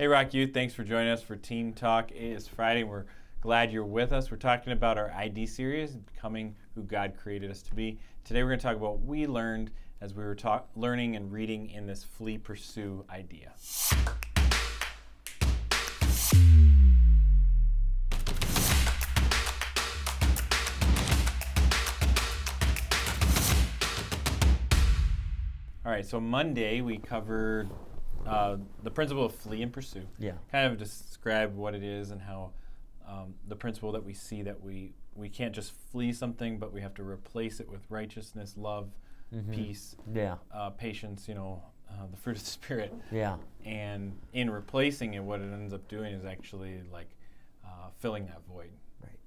Hey, Rock Youth, thanks for joining us for Team Talk. It is Friday. We're glad you're with us. We're talking about our ID series, Becoming Who God Created Us to Be. Today we're going to talk about what we learned as we were learning and reading in this flee, pursue idea. All right, so Monday we covered the principle of flee and pursue. Yeah. Kind of describe what it is and how the principle that we see that we can't just flee something, but we have to replace it with righteousness, love, peace, patience, the fruit of the Spirit. Yeah. And in replacing it, what it ends up doing is actually like filling that void. Right.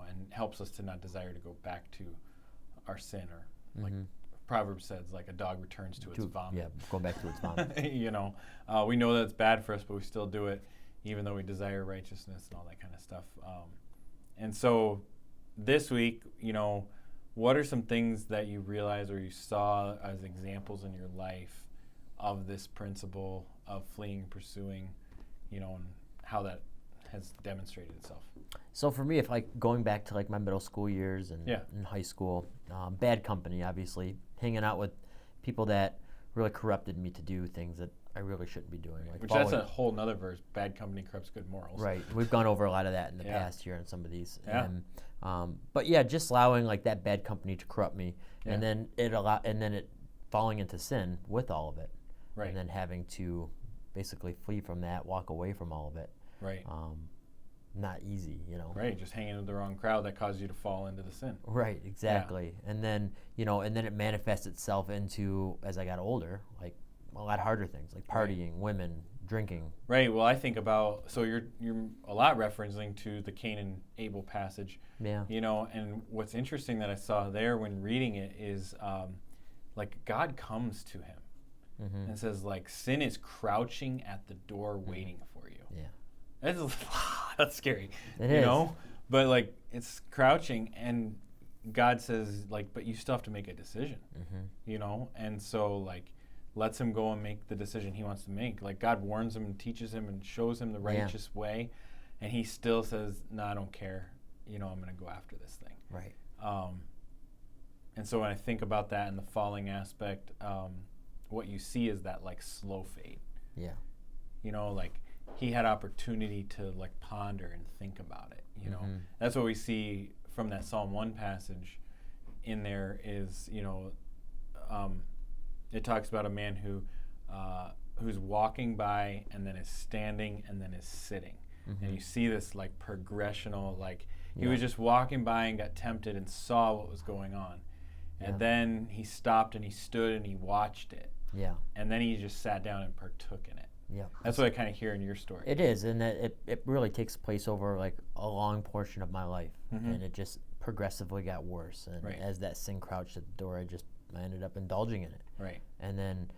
And helps us to not desire to go back to our sin, or like Proverbs says, like a dog returns to its vomit. Yeah, go back to its vomit. We know that it's bad for us, but we still do it, even though we desire righteousness and all that kind of stuff. And so this week, what are some things that you realize or you saw as examples in your life of this principle of fleeing and pursuing, and how that has demonstrated itself? So for me, if going back to my middle school years and in high school, bad company, obviously, hanging out with people that really corrupted me to do things that I really shouldn't be doing. Which that's a whole nother verse. Bad company corrupts good morals. Right. We've gone over a lot of that in the past here on some of these. Yeah. But just allowing that bad company to corrupt me, and then it falling into sin with all of it, right, and then having to basically flee from that, walk away from all of it. Right. Not easy, Right, just hanging with the wrong crowd that caused you to fall into the sin. Right, exactly. Yeah. And then, and then it manifests itself into, as I got older, a lot harder things, like partying, women, drinking. Right, well, I think about, so you're a lot referencing to the Cain and Abel passage. Yeah. And what's interesting that I saw there when reading it is, God comes to him and says, sin is crouching at the door waiting for you. Yeah. That's scary. It is. But it's crouching, and God says but you still have to make a decision. And so lets him go and make the decision he wants to make. God warns him and teaches him and shows him the righteous way, and he still says, "No, I don't care. I'm going to go after this thing." Right. And so when I think about that and the falling aspect, what you see is that slow fade. Yeah. He had opportunity to ponder and think about it. That's what we see from that Psalm 1 passage in there is, it talks about a man who's walking by and then is standing and then is sitting. And you see this progressional, he was just walking by and got tempted and saw what was going on. And then he stopped and he stood and he watched it. Yeah. And then he just sat down and partook in it. Yeah, that's what I kind of hear in your story. It is, and it really takes place over a long portion of my life, and it just progressively got worse. And as that sin crouched at the door, I ended up indulging in it. Right. And then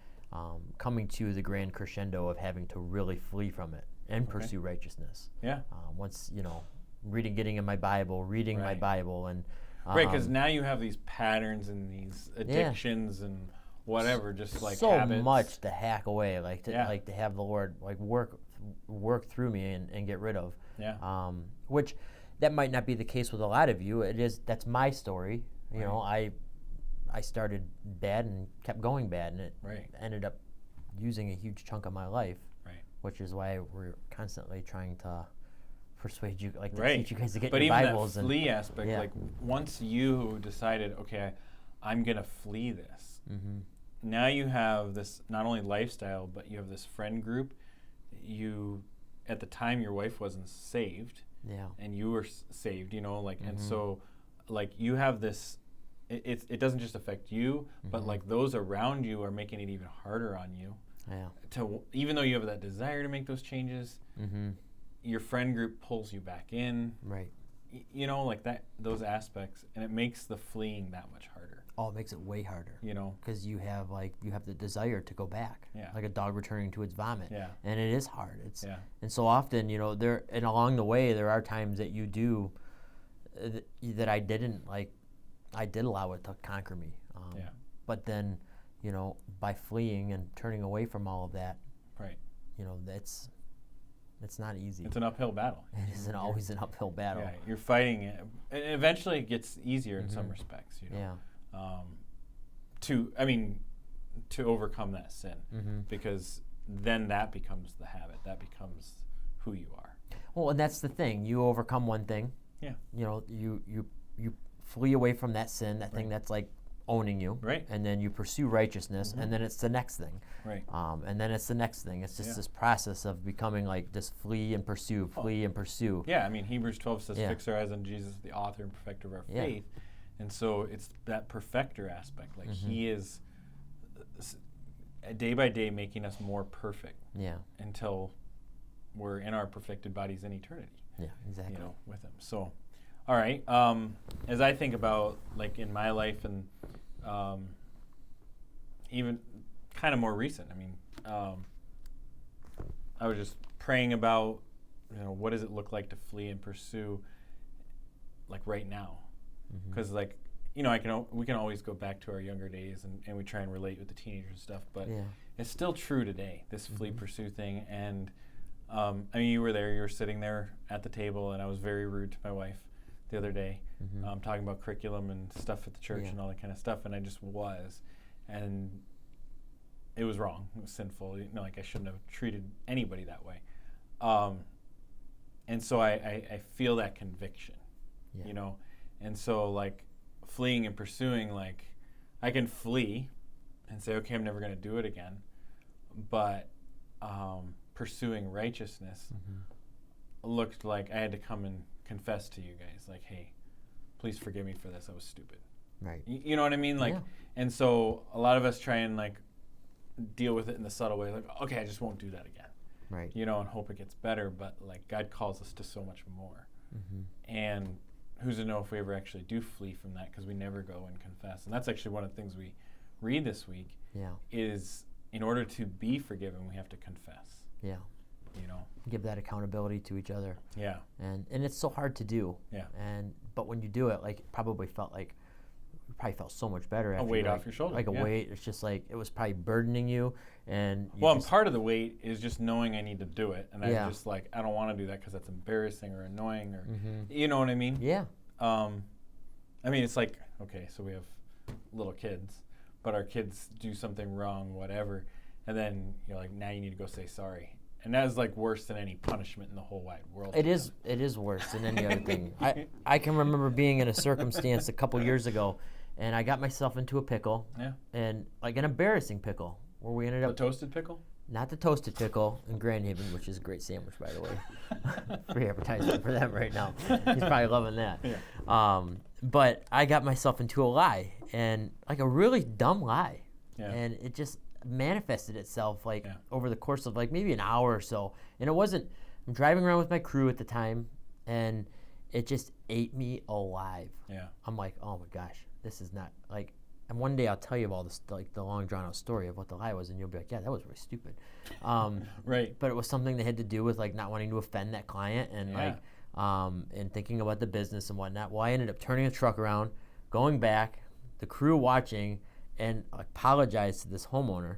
coming to the grand crescendo of having to really flee from it and pursue righteousness. Yeah. Once getting in my Bible, reading my Bible, and right, because now you have these patterns and these addictions and whatever, just so habits. Much to hack away, to have the Lord work through me and get rid of. Yeah. Which that might not be the case with a lot of you. That's my story. I started bad and kept going bad, and it ended up using a huge chunk of my life. Right. Which is why we're constantly trying to persuade you, to teach you guys to get your Bibles. Bibles. But even that flee aspect, once you decided, okay, I'm gonna flee this. Now you have this not only lifestyle, but you have this friend group. At the time, your wife wasn't saved, and you were saved. And so, you have this. It doesn't just affect you, but those around you are making it even harder on you. Yeah. Even though you have that desire to make those changes, your friend group pulls you back in. Right. That, those aspects, and it makes the fleeing that much harder. Oh, it makes it way harder. Because you have the desire to go back. Yeah. Like a dog returning to its vomit. Yeah. And it is hard. And so often, and along the way, there are times that you do that I didn't I did allow it to conquer me. But then, by fleeing and turning away from all of that, right? That's It's not easy. It's an uphill battle. It isn't always an uphill battle. Yeah, you're fighting it. And eventually it gets easier in some respects, you know. Yeah. To overcome that sin, because then that becomes the habit. That becomes who you are. Well, and that's the thing. You overcome one thing. Yeah. You know, you flee away from that sin, that thing that's like owning you. Right. And then you pursue righteousness, and then it's the next thing. Right. And then it's the next thing. It's just this process of becoming like just flee and pursue, flee and pursue. Yeah, I mean, Hebrews 12 says, fix our eyes on Jesus, the author and perfecter of our faith. And so it's that perfecter aspect. Like he is day by day making us more perfect. Yeah. Until we're in our perfected bodies in eternity. Yeah, exactly. You know, with him. So, all right. As I think about like in my life and even kind of more recent, I mean, I was just praying about, you know, what does it look like to flee and pursue, like right now, because like, you know, we can always go back to our younger days and we try and relate with the teenagers and stuff, but it's still true today, this flee pursue thing. And I mean, you were sitting there at the table, and I was very rude to my wife the other day, talking about curriculum and stuff at the church and all that kind of stuff, and I just was, and it was wrong. It was sinful. You know, like I shouldn't have treated anybody that way. And so I feel that conviction, you know, and so like fleeing and pursuing, like I can flee and say, okay, I'm never going to do it again, but pursuing righteousness looked like I had to come and confess to you guys, like, hey, please forgive me for this. I was stupid. Right. You know what I mean? Like, and so a lot of us try and like deal with it in the subtle way, like, okay, I just won't do that again. Right. You know, and hope it gets better. But like God calls us to so much more. And who's to know if we ever actually do flee from that, because we never go and confess. And that's actually one of the things we read this week. Is in order to be forgiven, we have to confess. Yeah. You know, give that accountability to each other. Yeah. And it's so hard to do. Yeah. But when you do it, like, it probably felt so much better. A weight off your shoulder. Like a weight. It's just like, it was probably burdening you. And part of the weight is just knowing I need to do it. And I'm just like, I don't want to do that because that's embarrassing or annoying or, you know what I mean? Yeah. I mean, it's like, okay, so we have little kids, but our kids do something wrong, whatever. And then you're like, now you need to go say sorry. And that is like worse than any punishment in the whole wide world. It is worse than any other thing. I can remember being in a circumstance a couple years ago, and I got myself into a pickle. Yeah. And like an embarrassing pickle, where we ended up. The toasted pickle? Not the toasted pickle in Grand Haven, which is a great sandwich, by the way. Free advertisement for them right now. He's probably loving that. Yeah. But I got myself into a lie, and like a really dumb lie. Yeah. And it just manifested itself like over the course of like maybe an hour or so. And it wasn't, I'm driving around with my crew at the time, and it just ate me alive. Yeah. I'm like, oh my gosh, this is not like, and one day I'll tell you about this, like the long drawn out story of what the lie was, and you'll be like, yeah, that was really stupid. Right. But it was something that had to do with like not wanting to offend that client and like, and thinking about the business and whatnot. Well, I ended up turning the truck around, going back, the crew watching, and apologize to this homeowner.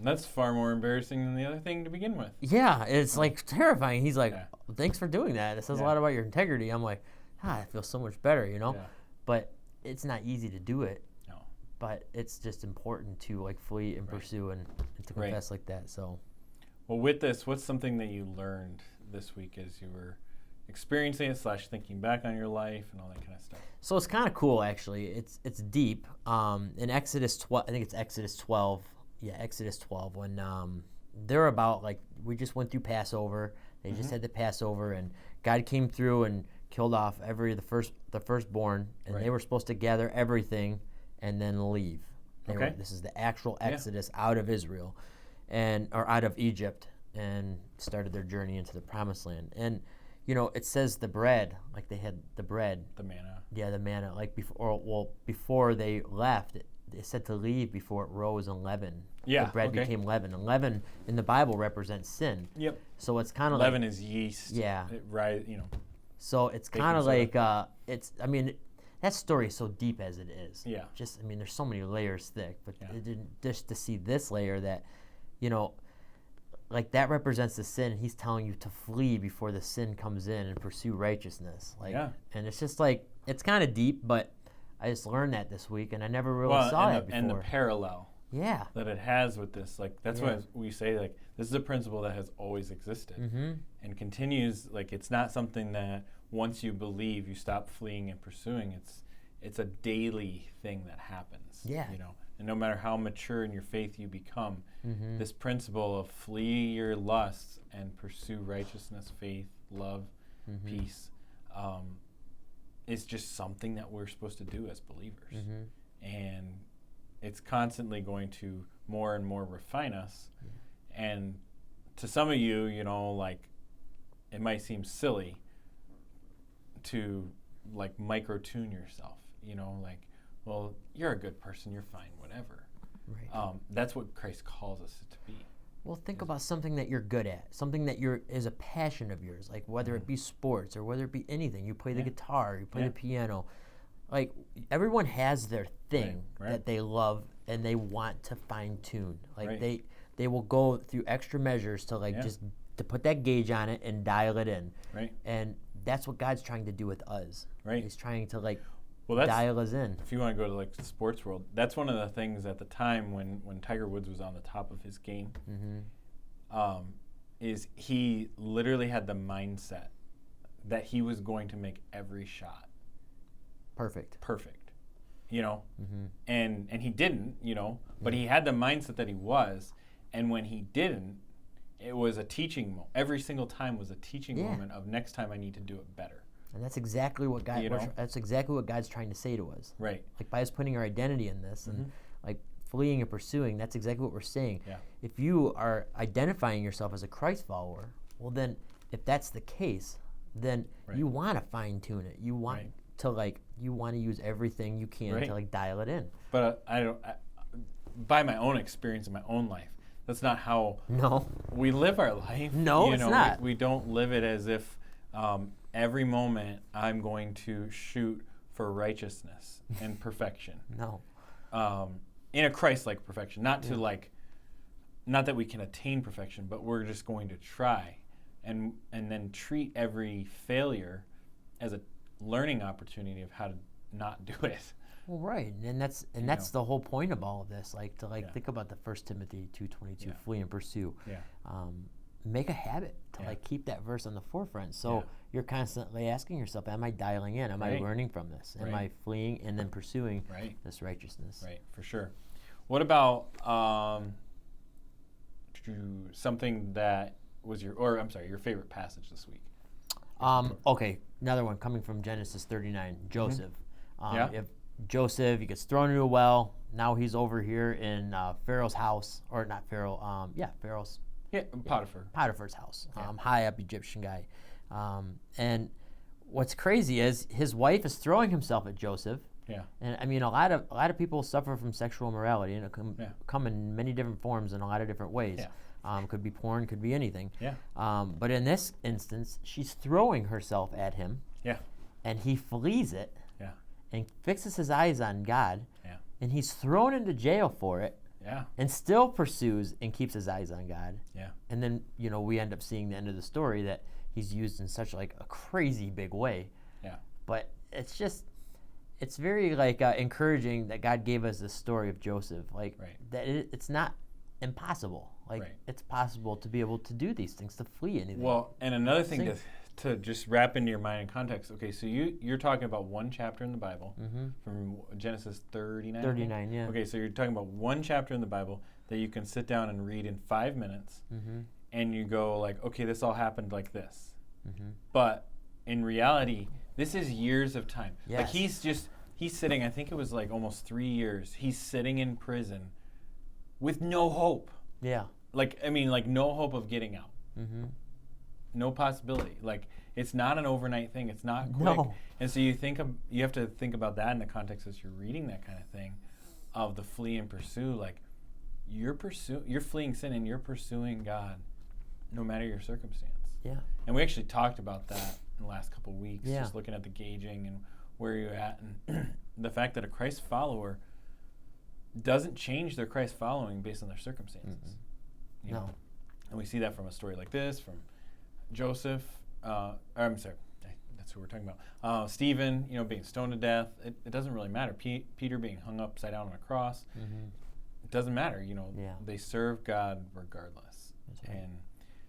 That's far more embarrassing than the other thing to begin with. Yeah, it's like terrifying. He's like, thanks for doing that. It says a lot about your integrity. I'm like, I feel so much better, you know? Yeah. But it's not easy to do it. No. But it's just important to like flee and pursue and to confess like that. So. Well, with this, what's something that you learned this week as you were experiencing it / thinking back on your life and all that kind of stuff? So it's kind of cool, actually. It's deep. In Exodus 12, I think it's Exodus 12. Yeah, Exodus 12. When they're about, like, we just went through Passover. They just had the Passover, and God came through and killed off the firstborn, and they were supposed to gather everything and then leave. This is the actual Exodus out of Israel, or out of Egypt, and started their journey into the Promised Land. And you know, it says the bread, like they had the bread. The manna. Yeah, the manna. Like before they left, they said to leave before it rose in leaven. Yeah. The bread became leaven. And leaven in the Bible represents sin. Yep. So it's kind of leaven is yeast. Yeah. You know. So it's kind of like, I mean, that story is so deep as it is. Yeah. Just, I mean, there's so many layers thick, but just to see this layer that, you know, like that represents the sin. He's telling you to flee before the sin comes in and pursue righteousness. Like, and it's just like, it's kind of deep, but I just learned that this week, and I never really saw that before. And the parallel that it has with this, like, that's why we say, like, this is a principle that has always existed and continues. Like, it's not something that once you believe, you stop fleeing and pursuing. It's a daily thing that happens. You know, and no matter how mature in your faith you become, this principle of flee your lusts and pursue righteousness, faith, love, peace, is just something that we're supposed to do as believers. And it's constantly going to more and more refine us. And to some of you, you know, like, it might seem silly to, like, micro-tune yourself, you know, like, well, you're a good person, you're fine, whatever. That's what Christ calls us to be. Well, think about something that you're good at, something that is a passion of yours, like whether it be sports or whether it be anything. You play the guitar, you play the piano. Like, everyone has their thing that they love and they want to fine tune. Like, they will go through extra measures to, like, just to put that gauge on it and dial it in. And that's what God's trying to do with us. He's trying to, like, dial us in. If you want to go to, like, the sports world, that's one of the things at the time when Tiger Woods was on the top of his game, is he literally had the mindset that he was going to make every shot perfect, you know, and he didn't, you know, but he had the mindset that he was, and when he didn't, it was a teaching moment. Every single time was a teaching moment of next time I need to do it better. And that's exactly what that's exactly what God's trying to say to us. Like, by us putting our identity in this and like fleeing and pursuing, that's exactly what we're saying. If you are identifying yourself as a Christ follower, well then, if that's the case, then you want to fine tune it. You want to, like, you want to use everything you can to, like, dial it in. But by my own experience in my own life, that's not how we live our life. It's not. We don't live it as if every moment I'm going to shoot for righteousness and perfection. In a Christ-like perfection, not to like, not that we can attain perfection, but we're just going to try, and then treat every failure as a learning opportunity of how to not do it. Well, and that's the whole point of all of this. Like, to think about the 1 Timothy 2:22, flee and pursue. Make a habit to like keep that verse on the forefront. So you're constantly asking yourself, am I dialing in? Am I learning from this? Am I fleeing and then pursuing this righteousness? For sure. What about something that was your favorite passage this week? Okay, another one coming from Genesis 39, Joseph. If Joseph, he gets thrown into a well. Now he's over here in Pharaoh's house, or not Pharaoh, Pharaoh's. Potiphar's house, high up Egyptian guy. And what's crazy is his wife is throwing himself at Joseph. And I mean, a lot of people suffer from sexual immorality, and it can come in many different forms in a lot of different ways. Could be porn, could be anything. But in this instance, she's throwing herself at him. And he flees it. And fixes his eyes on God. And he's thrown into jail for it. And still pursues and keeps his eyes on God. And then, you know, we end up seeing the end of the story that he's used in such like a crazy big way. But it's just, it's very like encouraging that God gave us this story of Joseph. Like that it's not impossible. Like it's possible to be able to do these things, to flee anything. Well, and another thing to just wrap into your mind in context. Okay, so you're talking about one chapter in the Bible from Genesis 39? 39, yeah. Okay, so you're talking about one chapter in the Bible that you can sit down and read in 5 minutes, and you go like, okay, this all happened like this. But in reality, this is years of time. Like he's sitting, I think it was like almost 3 years, he's sitting in prison with no hope. Like, I mean, like no hope of getting out. No possibility. Like, it's not an overnight thing. It's not quick. And so you have to think about that in the context as you're reading that kind of thing, of the flee and pursue. Like, you're fleeing sin and you're pursuing God, no matter your circumstance. And we actually talked about that in the last couple of weeks, just looking at the gauging and where you're at, and the fact that a Christ follower doesn't change their Christ following based on their circumstances. You know? And we see that from a story like this, from Joseph. I'm sorry, that's who we're talking about. Stephen, being stoned to death. It doesn't really matter. Peter being hung upside down on a cross. It doesn't matter. They serve God regardless. That's right. And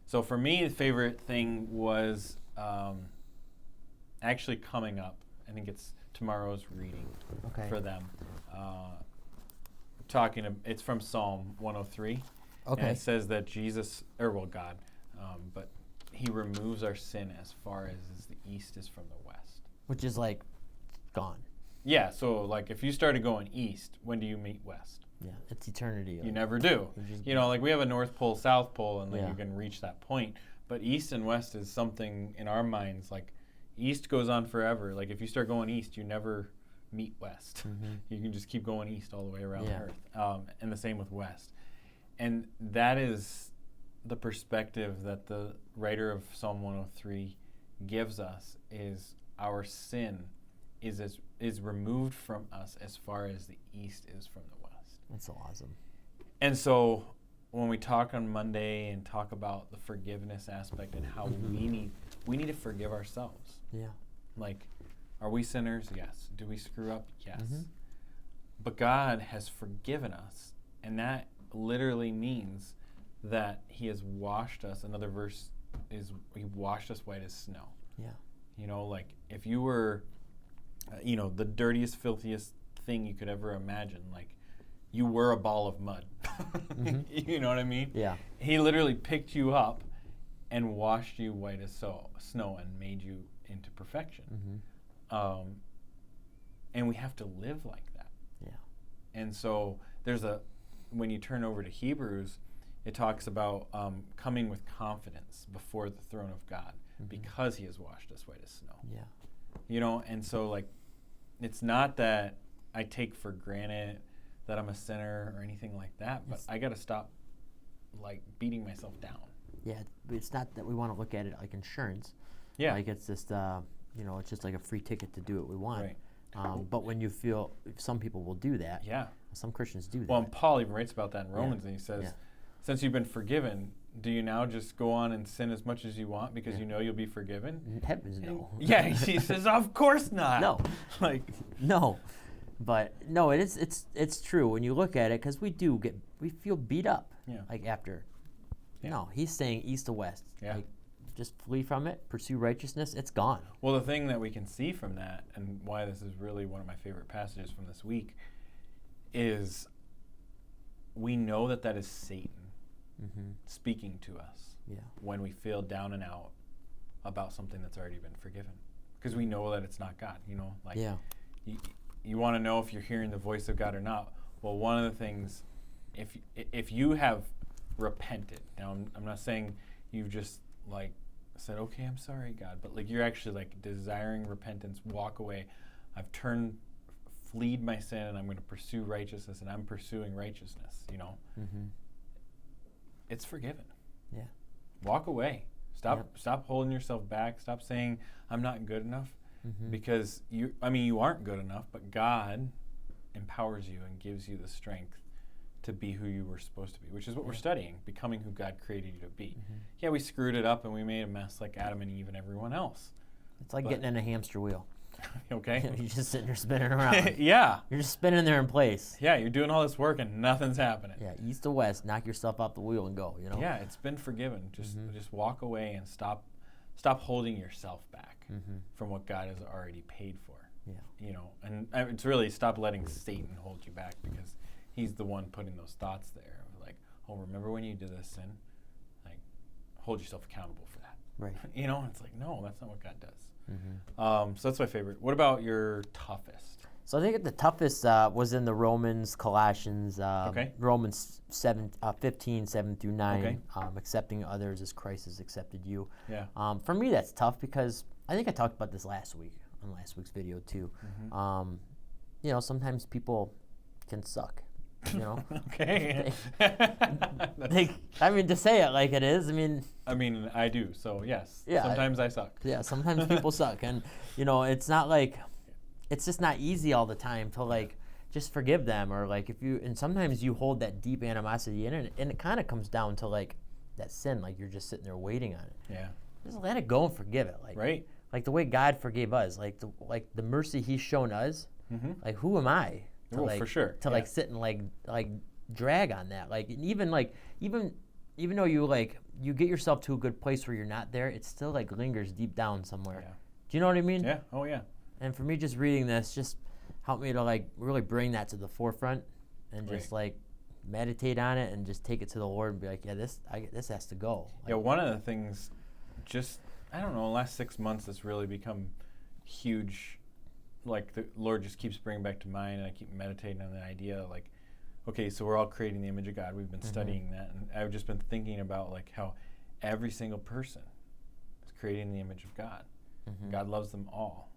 so for me, the favorite thing was actually coming up. I think it's tomorrow's reading for them. It's from Psalm 103. Okay. And it says that God, but he removes our sin as far as the east is from the west. Which is like gone. Yeah, so like if you started going east, when do you meet west? Yeah, it's eternity. You never do. Like we have a North Pole, South Pole, and you can reach that point. But east and west is something in our minds, like east goes on forever. Like if you start going east, you never meet west. You can just keep going east all the way around the earth. And the same with west. And that is the perspective that the writer of Psalm 103 gives us, is our sin is removed from us as far as the east is from the west. That's so awesome. And so when we talk on Monday and talk about the forgiveness aspect and how we need to forgive ourselves. Yeah. Like, are we sinners? Yes. Do we screw up? Yes. But God has forgiven us, and that literally means that he has washed us. Another verse is he washed us white as snow. Yeah. Like if you were, the dirtiest, filthiest thing you could ever imagine, like you were a ball of mud. You know what I mean? Yeah. He literally picked you up and washed you white as snow and made you into perfection. And we have to live like that. Yeah. And so when you turn over to Hebrews, it talks about coming with confidence before the throne of God because he has washed us white as snow. Yeah. And so like, it's not that I take for granted that I'm a sinner or anything like that, but I got to stop like beating myself down. Yeah, it's not that we want to look at it like insurance. Yeah. Like it's just, it's just like a free ticket to do what we want. Right. But when you feel, some people will do that. Yeah. Some Christians do that. Well, and Paul even writes about that in Romans, and he says, since you've been forgiven, do you now just go on and sin as much as you want because you know you'll be forgiven? Heavens no. Yeah, he says, of course not. No. Like, no. But no, it's true when you look at it, because we feel beat up. Yeah. Like after. Yeah. No, he's saying east to west. Yeah. Like, just flee from it, pursue righteousness, it's gone. Well, the thing that we can see from that, and why this is really one of my favorite passages from this week, is we know that is Satan speaking to us when we feel down and out about something that's already been forgiven. Because we know that it's not God, you want to know if you're hearing the voice of God or not. Well, one of the things, if you have repented, now I'm not saying you've just like said, okay, I'm sorry, God, but like you're actually like desiring repentance, walk away. I've fleed my sin, and I'm going to pursue righteousness, and I'm pursuing righteousness, It's forgiven. Yeah. Walk away. Stop holding yourself back. Stop saying I'm not good enough, because you aren't good enough, but God empowers you and gives you the strength to be who you were supposed to be, which is what we're studying, becoming who God created you to be. Yeah, we screwed it up and we made a mess like Adam and Eve and everyone else. It's like getting in a hamster wheel. Okay. You're just sitting there spinning around. Yeah. You're just spinning there in place. Yeah, you're doing all this work and nothing's happening. Yeah, east to west, knock yourself off the wheel and go, Yeah, it's been forgiven. Just walk away and stop holding yourself back from what God has already paid for. Yeah. And it's really stop letting Satan hold you back, because he's the one putting those thoughts there. Like, oh, remember when you did this sin? Like, hold yourself accountable for that. Right. It's like, no, that's not what God does. So that's my favorite. What about your toughest? So I think the toughest was in the Romans, Colossians, Romans 15, 7 through 9, accepting others as Christ has accepted you. Yeah. For me, that's tough because I think I talked about this last week on last week's video too. Sometimes people can suck. Okay. To say it like it is, I do, so yes. Yeah, sometimes I suck. Yeah, sometimes people suck. And, it's not like, it's just not easy all the time to like, just forgive them. Or like and sometimes you hold that deep animosity in it, and it kind of comes down to like, that sin, like you're just sitting there waiting on it. Yeah. Just let it go and forgive it. Like, right. Like the way God forgave us, like the mercy He's shown us. Like, who am I to for sure. to like sit and like drag on that? Like, and even though you get yourself to a good place where you're not there, it still like lingers deep down somewhere. Yeah. Do you know what I mean? Yeah. Oh yeah. And for me, just reading this just helped me to like really bring that to the forefront and just like meditate on it and just take it to the Lord and be like, yeah, this has to go. Like, yeah. One of the things, I don't know, the last 6 months that's really become huge. Like the Lord just keeps bringing back to mind, and I keep meditating on the idea like, okay, so we're all creating the image of God. We've been studying that, and I've just been thinking about like how every single person is creating the image of God. God loves them all.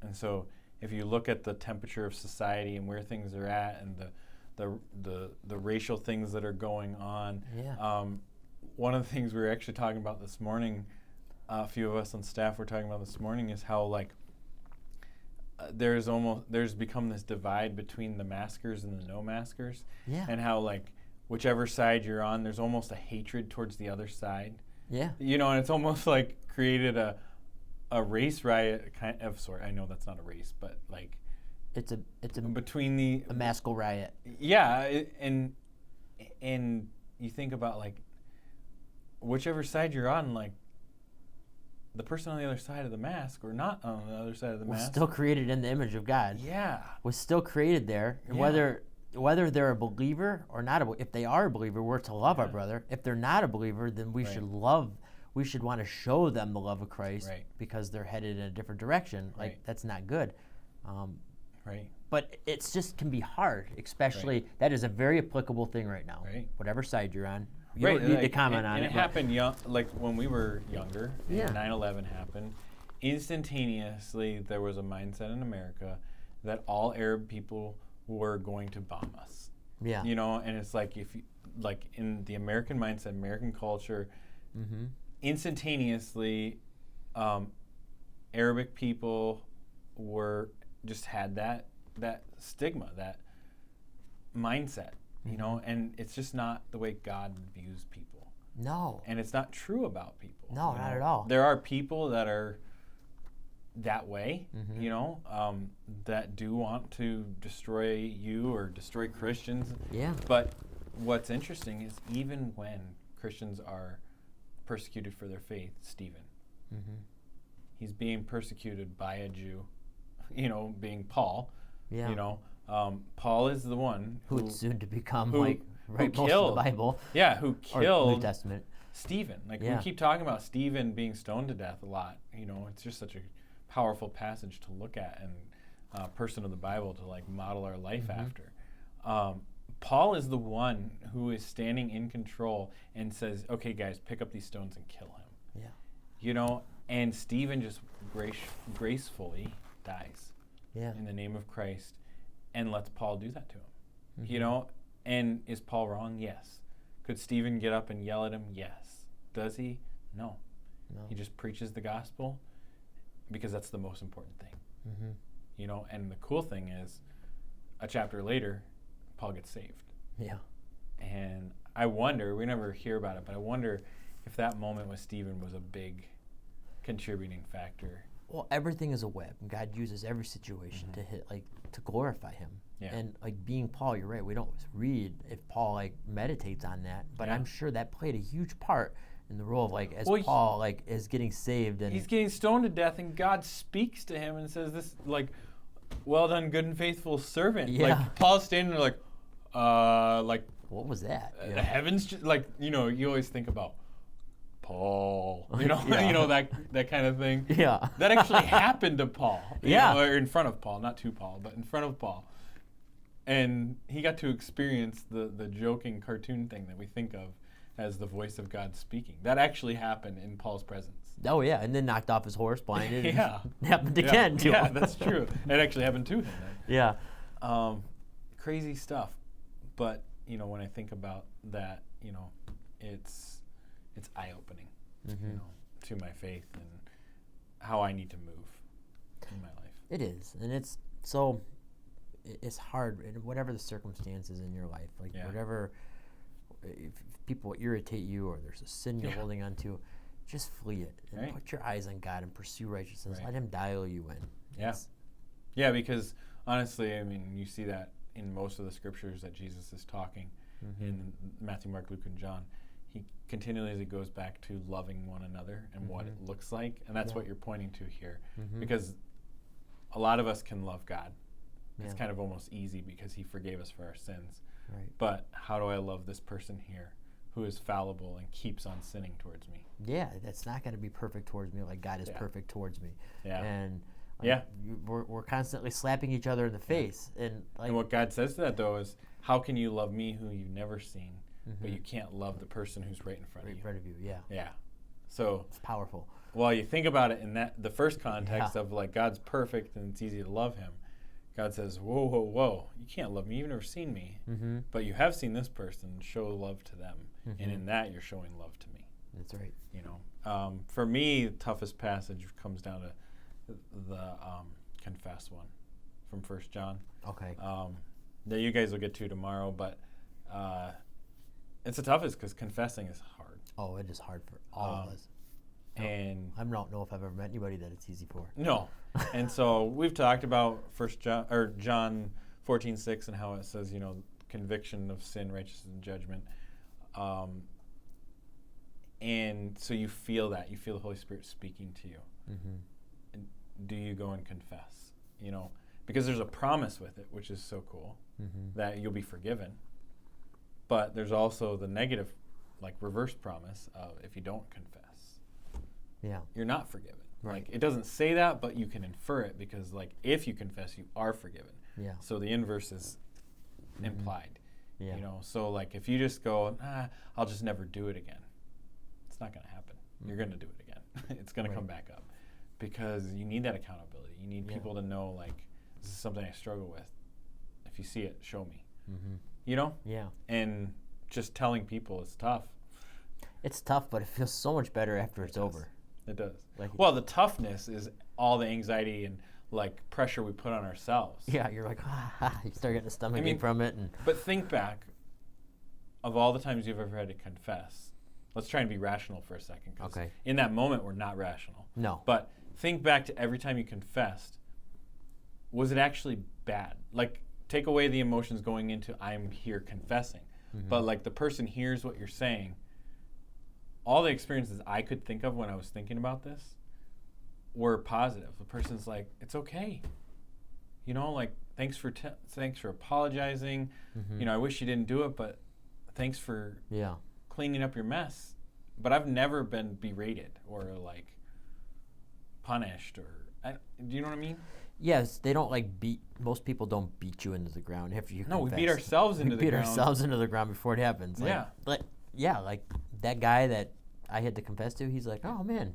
And so if you look at the temperature of society and where things are at and the racial things that are going on, one of the things we were actually talking about this morning, a few of us on staff were talking about this morning, is how like there's become this divide between the maskers and the no maskers, and how like whichever side you're on, there's almost a hatred towards the other side. Yeah. You know, and it's almost like created a race riot kind of sort. I know that's not a race, but like it's a between a maskal riot. Yeah, and you think about like whichever side you're on, like the person on the other side of the mask or not on the other side of the mask, still created in the image of God. Yeah, was still created there. And whether they're a believer or not, if they are a believer, we're to love our brother. If they're not a believer, then we should love. We should want to show them the love of Christ because they're headed in a different direction. Like that's not good. But it's just can be hard, especially that is a very applicable thing right now. Whatever side you're on. You don't need to comment on it. And it happened like when we were younger, and 9/11 happened, instantaneously there was a mindset in America that all Arab people were going to bomb us. Yeah. You know, and it's like if you, like in the American mindset, American culture, instantaneously Arabic people were just had that stigma, that mindset. You know, and it's just not the way God views people. No. And it's not true about people. No, not at all. There are people that are that way, you know, that do want to destroy you or destroy Christians. Yeah. But what's interesting is even when Christians are persecuted for their faith, Stephen, he's being persecuted by a Jew, you know, being Paul, you know. Paul is the one who's soon to become most of the Bible. Yeah, who killed New Testament. Stephen. Like we keep talking about Stephen being stoned to death a lot. You know, it's just such a powerful passage to look at and person of the Bible to like model our life after. Paul is the one who is standing in control and says, "Okay, guys, pick up these stones and kill him." Yeah. You know, and Stephen just gracefully dies. Yeah. In the name of Christ. And lets Paul do that to him. You know, and is Paul wrong? Yes. Could Stephen get up and yell at him? Yes. Does he? No. He just preaches the gospel because that's the most important thing. You know, and the cool thing is, a chapter later, Paul gets saved. Yeah. And I wonder, we never hear about it, but I wonder if that moment with Stephen was a big contributing factor. Well, everything is a web. God uses every situation to glorify Him. Yeah. And like being Paul, you're right. We don't read if Paul like meditates on that, but I'm sure that played a huge part in the role of like as Paul like is getting saved and he's getting stoned to death, and God speaks to him and says, "This like, well done, good and faithful servant." Yeah. Like Paul's standing there like what was that? The heavens like you know you always think about Paul, you know, you know that kind of thing. Yeah, that actually happened to Paul. You know, or in front of Paul, not to Paul, but in front of Paul, and he got to experience the joking cartoon thing that we think of as the voice of God speaking. That actually happened in Paul's presence. Oh yeah, and then knocked off his horse, blinded. Yeah, and happened again to him. Yeah, that's true. It actually happened to him. Then. Yeah, crazy stuff. But you know, when I think about that, you know, it's eye-opening, you know, to my faith and how I need to move in my life. It is, and it's it's hard, whatever the circumstances in your life, like if people irritate you or there's a sin you're holding on to, just flee it and put your eyes on God and pursue righteousness. Let him dial you in. Yeah, because honestly, I mean, you see that in most of the scriptures that Jesus is talking in Matthew, Mark, Luke, and John. He continually goes back to loving one another and what it looks like, and that's what you're pointing to here. Because a lot of us can love God. It's kind of almost easy because he forgave us for our sins. Right. But how do I love this person here who is fallible and keeps on sinning towards me? Yeah, that's not going to be perfect towards me like God is perfect towards me. Yeah. And we're constantly slapping each other in the face. And what God says to that, though, is how can you love me who you've never seen, but you can't love the person who's right in front of you? Right in front of you, yeah. Yeah. So it's powerful. Well, you think about it in the first context of like God's perfect and it's easy to love him. God says, whoa, whoa, whoa, you can't love me. You've never seen me. But you have seen this person. Show love to them. And in that, you're showing love to me. That's right. You know, for me, the toughest passage comes down to the confess one from 1 John. Okay. That you guys will get to tomorrow. But it's the toughest because confessing is hard. Oh, it is hard for all of us. And I don't know if I've ever met anybody that it's easy for. No. And so we've talked about John 14:6 and how it says, you know, conviction of sin, righteousness, and judgment. And so you feel that. You feel the Holy Spirit speaking to you. And do you go and confess? You know, because there's a promise with it, which is so cool, that you'll be forgiven. But there's also the negative, like reverse promise of if you don't confess, you're not forgiven. Right. Like it doesn't say that, but you can infer it because like if you confess, you are forgiven. Yeah. So the inverse is implied. Yeah. You know, so like if you just go, I'll just never do it again, it's not going to happen. You're going to do it again. It's going to come back up because you need that accountability. You need people to know like this is something I struggle with. If you see it, show me. You know? Yeah. And just telling people is tough. It's tough, but it feels so much better after it's over. It does. Well, the toughness is all the anxiety and like pressure we put on ourselves. Yeah, you're like, you start getting a stomach ache from it. But think back of all the times you've ever had to confess. Let's try and be rational for a second. Okay. In that moment, we're not rational. No. But think back to every time you confessed. Was it actually bad? Like, take away the emotions going into I'm here confessing. But like the person hears what you're saying. All the experiences I could think of when I was thinking about this were positive. The person's like, it's okay. You know, like, thanks for apologizing. You know, I wish you didn't do it, but thanks for cleaning up your mess. But I've never been berated or, like, punished or, do you know what I mean? Yes, they don't, like, most people don't beat you into the ground after you confess. No, we beat ourselves into the ground. We beat ourselves into the ground before it happens. Like, like that guy that I had to confess to, he's like, oh, man.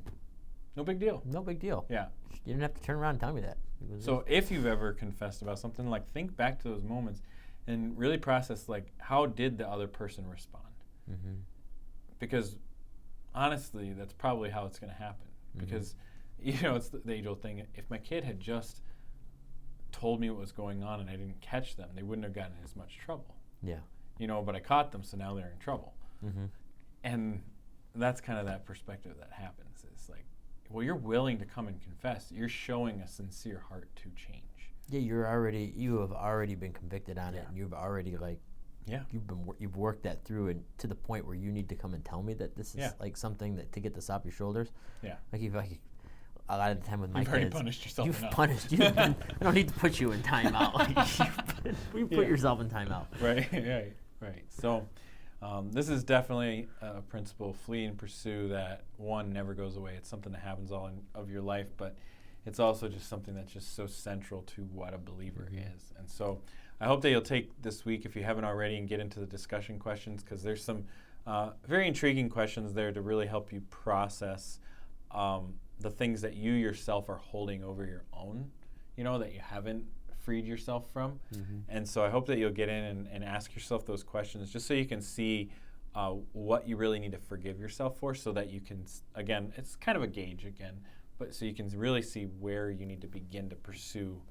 No big deal. No big deal. Yeah. You didn't have to turn around and tell me that. So if you've ever confessed about something, like think back to those moments and really process, like, how did the other person respond? Because honestly, that's probably how it's going to happen. Because, you know, it's the age-old thing. If my kid had just told me what was going on and I didn't catch them, they wouldn't have gotten in as much trouble. Yeah. You know, but I caught them, so now they're in trouble. And that's kind of that perspective that happens. It's like, well, you're willing to come and confess. You're showing a sincere heart to change. Yeah, you have already been convicted on it, and you've already you've worked that through and to the point where you need to come and tell me that this is like something that to get this off your shoulders. Yeah. Like a lot of the time with my kids, you've already punished yourself. I don't need to put you in timeout. You put yourself in timeout. Right. So. This is definitely a principle, flee and pursue, that one never goes away. It's something that happens all of your life, but it's also just something that's just so central to what a believer is. And so I hope that you'll take this week, if you haven't already, and get into the discussion questions, because there's some very intriguing questions there to really help you process the things that you yourself are holding over your own, you know, that you haven't freed yourself from. And so I hope that you'll get in and ask yourself those questions just so you can see what you really need to forgive yourself for, so that you can, again, it's kind of a gauge again, but so you can really see where you need to begin to pursue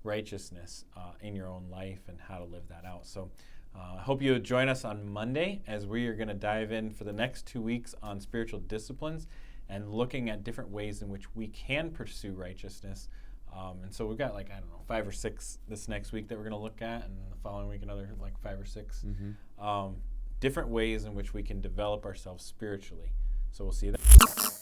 righteousness in your own life and how to live that out. So I hope you join us on Monday as we are going to dive in for the next 2 weeks on spiritual disciplines and looking at different ways in which we can pursue righteousness. And so we've got 5 or 6 this next week that we're going to look at, and the following week another 5 or 6 different ways in which we can develop ourselves spiritually. So we'll see you then.